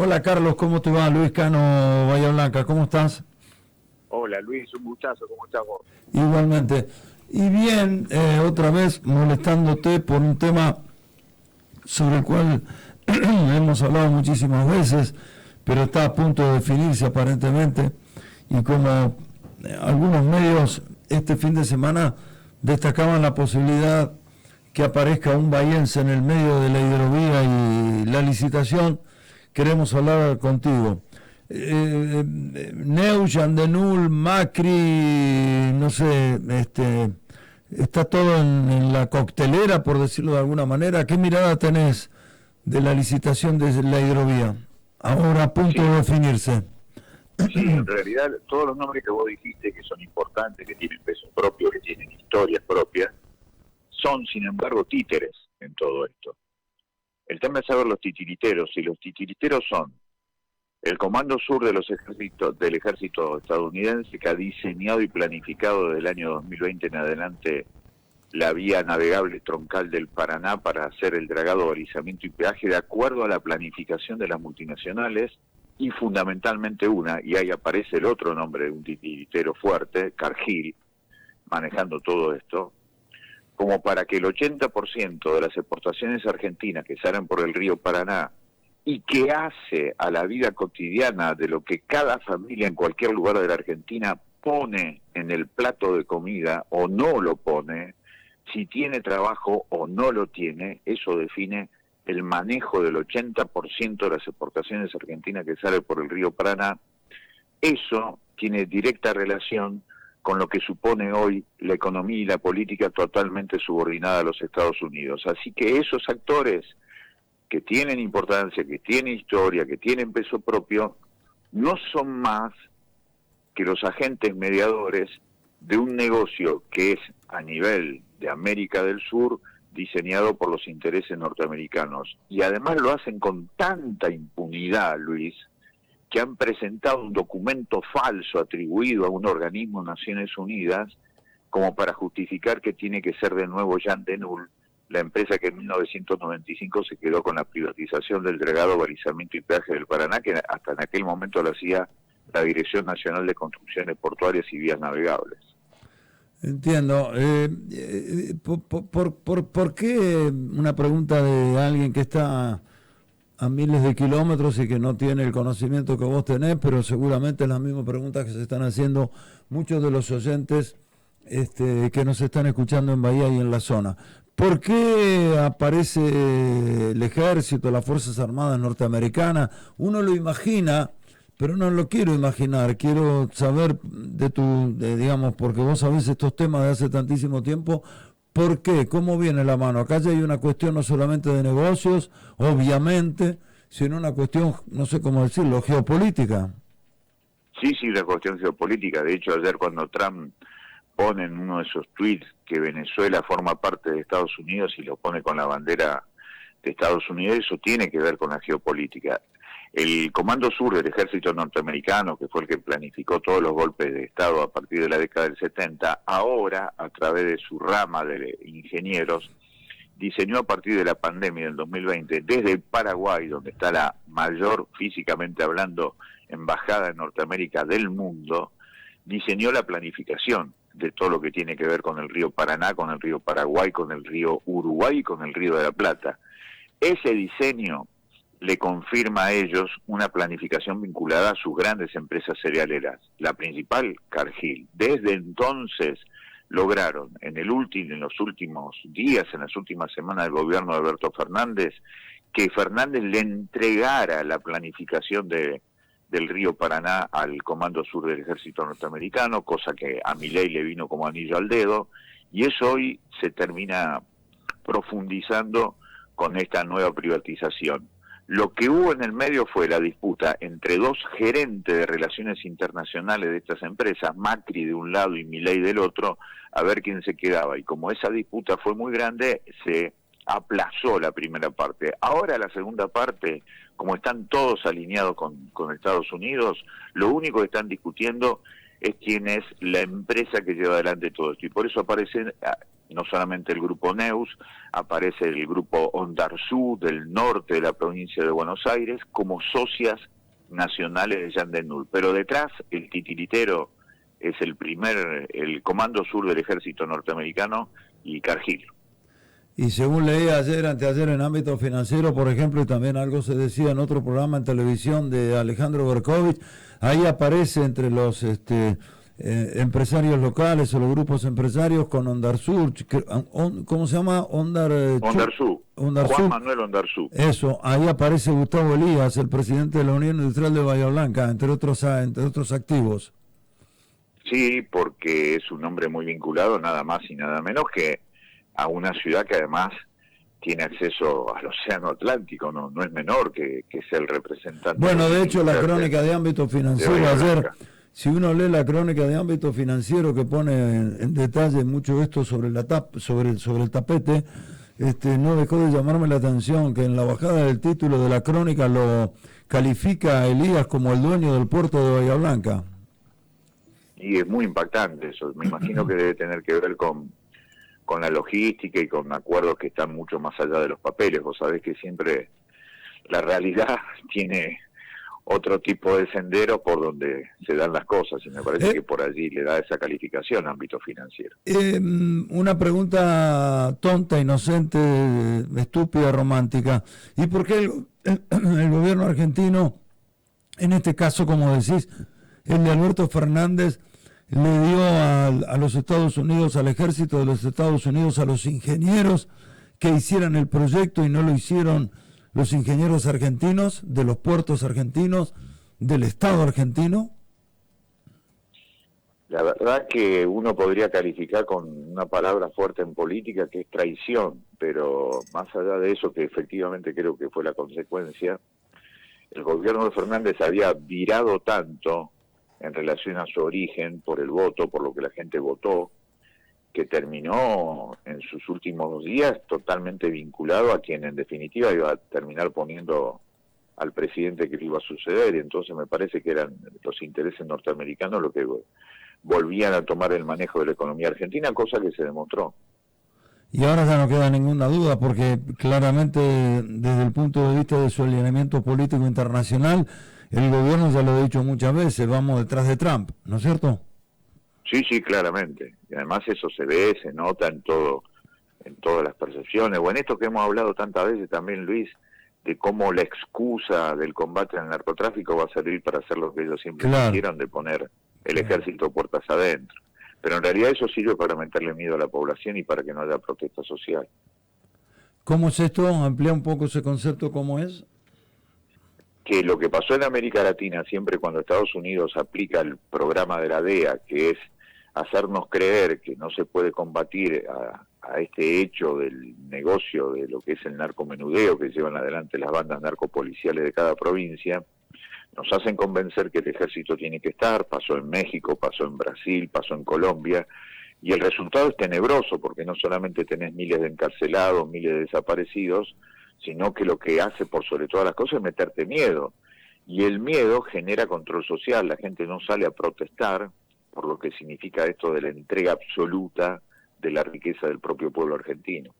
Hola Carlos, ¿cómo te va? Luis Cano, Bahía Blanca, ¿cómo estás? Hola Luis, un gustazo, ¿cómo estás vos? Igualmente. Y bien, otra vez molestándote por un tema sobre el cual hemos hablado muchísimas veces, pero está a punto de definirse aparentemente, y como algunos medios este fin de semana destacaban la posibilidad que aparezca un bahiense en el medio de la hidrovía y la licitación, queremos hablar contigo. Neuschan, Denul, Macri, no sé, está todo en la coctelera, por decirlo de alguna manera. ¿Qué mirada tenés de la licitación de la hidrovía? Ahora a punto de Sí, definirse. sí, en realidad todos los nombres que vos dijiste que son importantes, que tienen peso propio, que tienen historias propias, son sin embargo títeres en todo esto. El tema es saber los titiriteros, y los titiriteros son el Comando Sur de los ejércitos, del ejército estadounidense, que ha diseñado y planificado desde el año 2020 en adelante la vía navegable troncal del Paraná para hacer el dragado, balizamiento y peaje de acuerdo a la planificación de las multinacionales, y fundamentalmente una, y ahí aparece el otro nombre de un titiritero fuerte, Cargill, manejando todo esto, como para que el 80% de las exportaciones argentinas que salen por el río Paraná y que hace a la vida cotidiana de lo que cada familia en cualquier lugar de la Argentina pone en el plato de comida o no lo pone, si tiene trabajo o no lo tiene, eso define el manejo del 80% de las exportaciones argentinas que sale por el río Paraná. Eso tiene directa relación con lo que supone hoy la economía y la política totalmente subordinada a los Estados Unidos. Así que esos actores que tienen importancia, que tienen historia, que tienen peso propio, no son más que los agentes mediadores de un negocio que es a nivel de América del Sur diseñado por los intereses norteamericanos. Y además lo hacen con tanta impunidad, Luis, que han presentado un documento falso atribuido a un organismo de Naciones Unidas como para justificar que tiene que ser de nuevo Jan Denul, la empresa que en 1995 se quedó con la privatización del dragado, balizamiento y peaje del Paraná, que hasta en aquel momento lo hacía la Dirección Nacional de Construcciones Portuarias y Vías Navegables. Entiendo. ¿Por qué una pregunta de alguien que está a miles de kilómetros y que no tiene el conocimiento que vos tenés, pero seguramente es la misma pregunta que se están haciendo muchos de los oyentes que nos están escuchando en Bahía y en la zona? ¿Por qué aparece el ejército, las Fuerzas Armadas norteamericanas? Uno lo imagina, pero no lo quiero imaginar. Quiero saber digamos, porque vos sabés estos temas de hace tantísimo tiempo. ¿Por qué? ¿Cómo viene la mano? Acá ya hay una cuestión no solamente de negocios, obviamente, sino una cuestión, no sé cómo decirlo, geopolítica. Sí, sí, la cuestión geopolítica. De hecho, ayer cuando Trump pone en uno de esos tweets que Venezuela forma parte de Estados Unidos y lo pone con la bandera de Estados Unidos, eso tiene que ver con la geopolítica. El Comando Sur del Ejército Norteamericano, que fue el que planificó todos los golpes de Estado a partir de la década del 70, ahora, a través de su rama de ingenieros, diseñó a partir de la pandemia del 2020, desde el Paraguay, donde está la mayor, físicamente hablando, embajada en Norteamérica del mundo, diseñó la planificación de todo lo que tiene que ver con el río Paraná, con el río Paraguay, con el río Uruguay y con el río de la Plata. Ese diseño le confirma a ellos una planificación vinculada a sus grandes empresas cerealeras. La principal, Cargill. Desde entonces lograron en los últimos días, en las últimas semanas del gobierno de Alberto Fernández, que Fernández le entregara la planificación del río Paraná al Comando Sur del Ejército Norteamericano, cosa que a Milei le vino como anillo al dedo, y eso hoy se termina profundizando con esta nueva privatización. Lo que hubo en el medio fue la disputa entre dos gerentes de relaciones internacionales de estas empresas, Macri de un lado y Milei del otro, a ver quién se quedaba. Y como esa disputa fue muy grande, se aplazó la primera parte. Ahora la segunda parte, como están todos alineados con Estados Unidos, lo único que están discutiendo es quién es la empresa que lleva adelante todo esto. Y por eso aparece no solamente el grupo Neus, aparece el grupo Ondarsú del norte de la provincia de Buenos Aires como socias nacionales de Jean Denul. Pero detrás, el titiritero es el Comando Sur del Ejército Norteamericano y Cargill. Y según leí ayer, anteayer, en ámbito financiero, por ejemplo, y también algo se decía en otro programa en televisión de Alejandro Berkovich, ahí aparece entre los empresarios locales o los grupos empresarios con Ondarsur, ¿cómo se llama? Ondarsú. Juan Manuel Ondarsú. Eso, ahí aparece Gustavo Elías, el presidente de la Unión Industrial de Bahía Blanca, entre otros activos. Sí, porque es un hombre muy vinculado, nada más y nada menos que a una ciudad que además tiene acceso al Océano Atlántico, no es menor que es el representante. Bueno, de hecho, la crónica de ámbito financiero ayer, si uno lee la crónica de ámbito financiero que pone en detalle mucho esto sobre el tapete, no dejó de llamarme la atención que en la bajada del título de la crónica lo califica a Elías como el dueño del puerto de Bahía Blanca. Y es muy impactante eso, me imagino que debe tener que ver con la logística y con acuerdos que están mucho más allá de los papeles. Vos sabés que siempre la realidad tiene otro tipo de sendero por donde se dan las cosas, y me parece que por allí le da esa calificación ámbito financiero. Una pregunta tonta, inocente, estúpida, romántica. ¿Y por qué el gobierno argentino, en este caso, como decís, el de Alberto Fernández, le dio a los Estados Unidos, al ejército de los Estados Unidos, a los ingenieros que hicieran el proyecto y no lo hicieron los ingenieros argentinos, de los puertos argentinos, del Estado argentino? La verdad que uno podría calificar con una palabra fuerte en política, que es traición, pero más allá de eso, que efectivamente creo que fue la consecuencia, el gobierno de Fernández había virado tanto en relación a su origen, por el voto, por lo que la gente votó, que terminó en sus últimos días totalmente vinculado a quien en definitiva iba a terminar poniendo al presidente que le iba a suceder. Entonces me parece que eran los intereses norteamericanos los que volvían a tomar el manejo de la economía argentina, cosa que se demostró. Y ahora ya no queda ninguna duda, porque claramente desde el punto de vista de su alineamiento político internacional, el gobierno, ya lo ha dicho muchas veces, vamos detrás de Trump, ¿no es cierto? Sí, claramente. Y además eso se ve, se nota en todas las percepciones. O en esto que hemos hablado tantas veces también, Luis, de cómo la excusa del combate al narcotráfico va a servir para hacer lo que ellos siempre quisieron, de poner el ejército puertas adentro. Pero en realidad eso sirve para meterle miedo a la población y para que no haya protesta social. ¿Cómo es esto? Amplía un poco ese concepto, ¿cómo es? Que lo que pasó en América Latina, siempre cuando Estados Unidos aplica el programa de la DEA, que es hacernos creer que no se puede combatir a este hecho del negocio de lo que es el narcomenudeo que llevan adelante las bandas narcopoliciales de cada provincia, nos hacen convencer que el ejército tiene que estar. Pasó en México, pasó en Brasil, pasó en Colombia, y el resultado es tenebroso, porque no solamente tenés miles de encarcelados, miles de desaparecidos, sino que lo que hace por sobre todas las cosas es meterte miedo, y el miedo genera control social. La gente no sale a protestar por lo que significa esto de la entrega absoluta de la riqueza del propio pueblo argentino.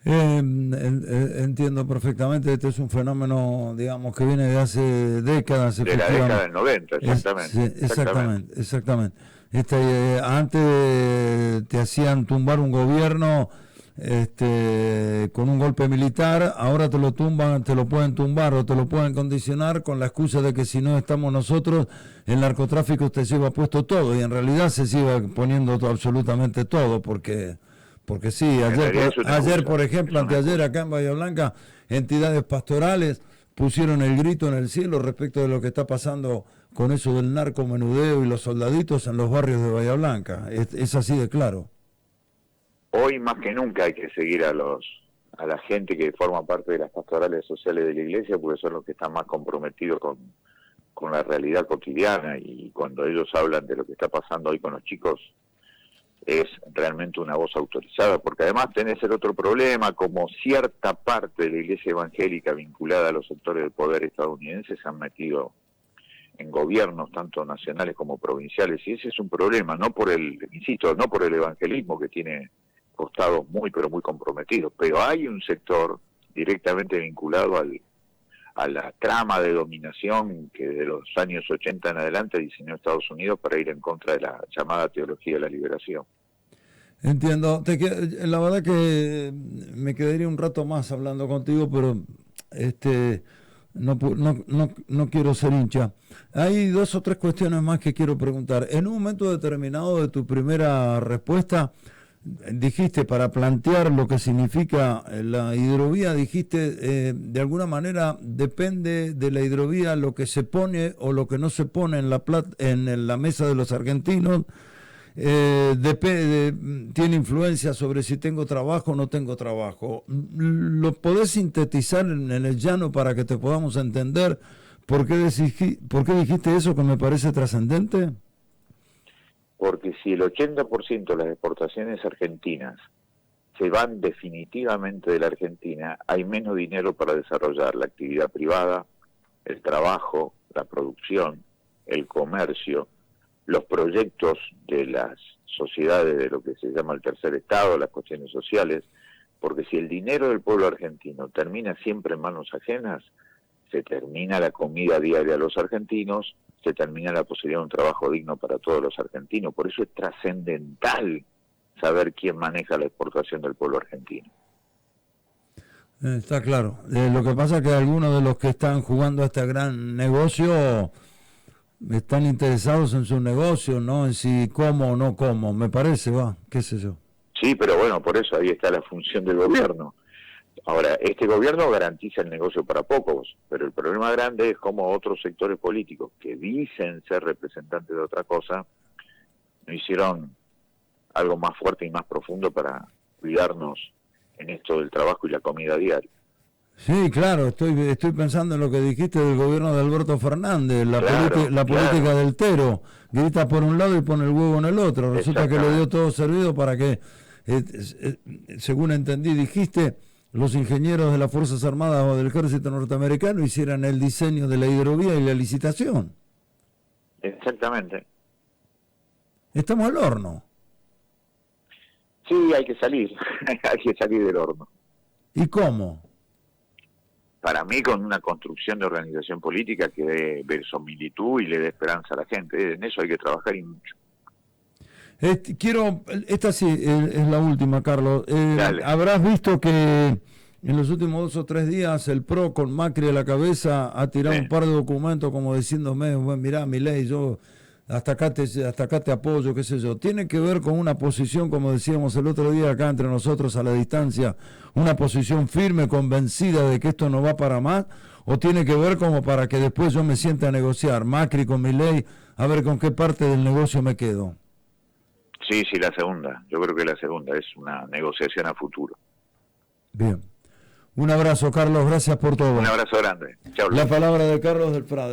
Entiendo perfectamente. Este es un fenómeno, digamos, que viene de hace décadas. De la década del 90, exactamente. Exactamente. Antes te hacían tumbar un gobierno con un golpe militar, ahora te lo pueden tumbar o te lo pueden condicionar con la excusa de que si no estamos nosotros, el narcotráfico te lleva puesto todo, y en realidad se sigue poniendo absolutamente todo, porque sí, ayer por ejemplo, anteayer acá en Bahía Blanca, entidades pastorales pusieron el grito en el cielo respecto de lo que está pasando con eso del narcomenudeo y los soldaditos en los barrios de Bahía Blanca. Es así de claro. Hoy más que nunca hay que seguir a la gente que forma parte de las pastorales sociales de la iglesia, porque son los que están más comprometidos con la realidad cotidiana, y cuando ellos hablan de lo que está pasando hoy con los chicos, es realmente una voz autorizada, porque además tenés el otro problema, como cierta parte de la iglesia evangélica vinculada a los sectores del poder estadounidense se han metido en gobiernos tanto nacionales como provinciales, y ese es un problema, no por el evangelismo que tiene costados muy, pero muy comprometidos. Pero hay un sector directamente vinculado a la trama de dominación que desde los años 80 en adelante diseñó Estados Unidos para ir en contra de la llamada teología de la liberación. Entiendo. La verdad que me quedaría un rato más hablando contigo, pero no quiero ser hincha. Hay 2 o 3 cuestiones más que quiero preguntar. En un momento determinado de tu primera respuesta, dijiste, para plantear lo que significa la hidrovía, dijiste, de alguna manera depende de la hidrovía lo que se pone o lo que no se pone en la mesa de los argentinos. Tiene influencia sobre si tengo trabajo o no tengo trabajo. ¿Lo podés sintetizar en el llano para que te podamos entender por qué dijiste eso que me parece trascendente? Porque si el 80% de las exportaciones argentinas se van definitivamente de la Argentina, hay menos dinero para desarrollar la actividad privada, el trabajo, la producción, el comercio, los proyectos de las sociedades de lo que se llama el tercer estado, las cuestiones sociales, porque si el dinero del pueblo argentino termina siempre en manos ajenas, se termina la comida diaria de los argentinos, se termina la posibilidad de un trabajo digno para todos los argentinos. Por eso es trascendental saber quién maneja la exportación del pueblo argentino. Está claro. Lo que pasa es que algunos de los que están jugando a este gran negocio están interesados en su negocio, no en si como o no como, me parece, qué sé yo. Sí, pero bueno, por eso ahí está la función del gobierno. Ahora, este gobierno garantiza el negocio para pocos, pero el problema grande es cómo otros sectores políticos que dicen ser representantes de otra cosa, no hicieron algo más fuerte y más profundo para cuidarnos en esto del trabajo y la comida diaria. Sí, claro, estoy pensando en lo que dijiste del gobierno de Alberto Fernández, la política del Tero, grita por un lado y pone el huevo en el otro. Resulta que le dio todo servido para que, según entendí, dijiste, los ingenieros de las Fuerzas Armadas o del Ejército Norteamericano hicieran el diseño de la hidrovía y la licitación. Exactamente. Estamos al horno. Sí, hay que salir, hay que salir del horno. ¿Y cómo? Para mí, con una construcción de organización política que dé verosimilitud y le dé esperanza a la gente. En eso hay que trabajar y mucho. Esta sí es la última, Carlos. Habrás visto que en los últimos 2 o 3 días el PRO con Macri a la cabeza ha tirado un par de documentos como diciéndome, bueno, mirá, Milei, yo hasta acá te apoyo, qué sé yo. Tiene que ver con una posición, como decíamos el otro día acá entre nosotros a la distancia, una posición firme, convencida de que esto no va para más, o tiene que ver como para que después yo me sienta a negociar, Macri con Milei, a ver con qué parte del negocio me quedo. Sí, la segunda. Yo creo que la segunda es una negociación a futuro. Bien. Un abrazo, Carlos. Gracias por todo. Un abrazo grande. Chao. La palabra de Carlos del Prado.